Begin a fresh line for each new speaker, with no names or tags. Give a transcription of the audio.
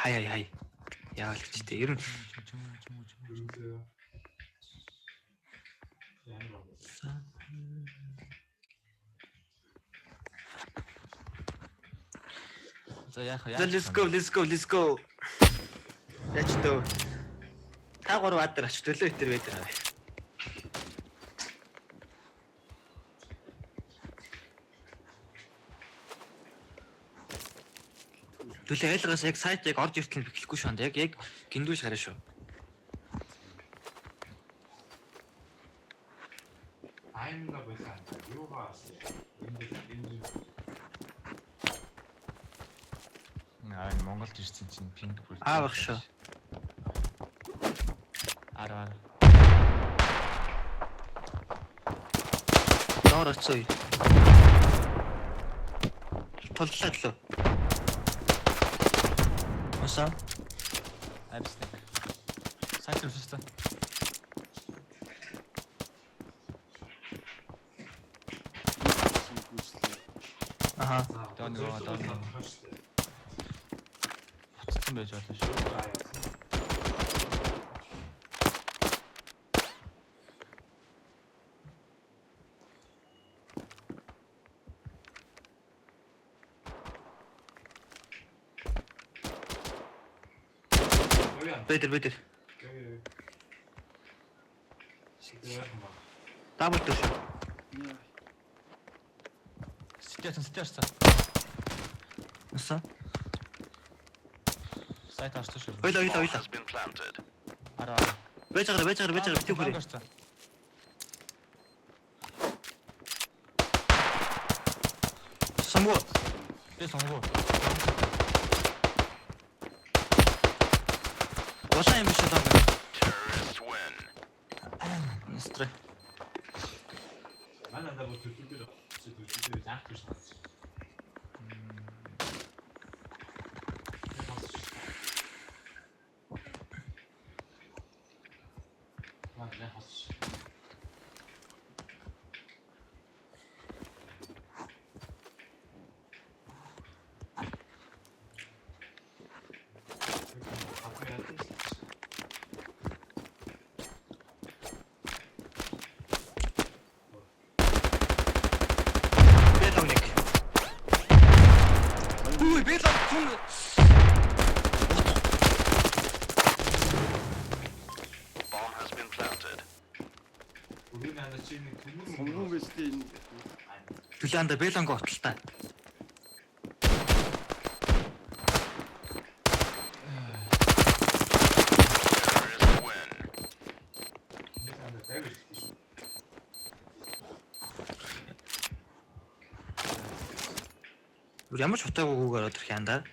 Хай. Яагаад ч тийм ер нь
За яах вэ?
Let's go. Яч төө. Та гур бадар ач төлөө итер байдаг. Төлөө айлгаас яг сайт яг орж иртэл бичлэхгүй шүү. Яг гиндүүш хараа шүү.
아임가 байсан. Юугаа
Монголд ирсэн чинь пинг бүр.
Баг шүү.
Араа.
Доор очив. Толлоо лөө. Оса.
Абстек. Сайт рүүстэй.
Аха.
Даун. Буцсан байж болно шүү.
Бэдэр. Дабл төш.
Сэтэрсэн.
Оса.
Сайт арч шүү.
Ойлоо.
Араа.
Бэжэр битүү хүрээ. Самуу.
Би сонгоо.
Улаан юм биш үү? Стре.
만난다 뭐 둘둘들 다 그러셨어. Түлээнда бэлэнг отлаа. Ямар ч утгаагүй ороод ирэх юм да.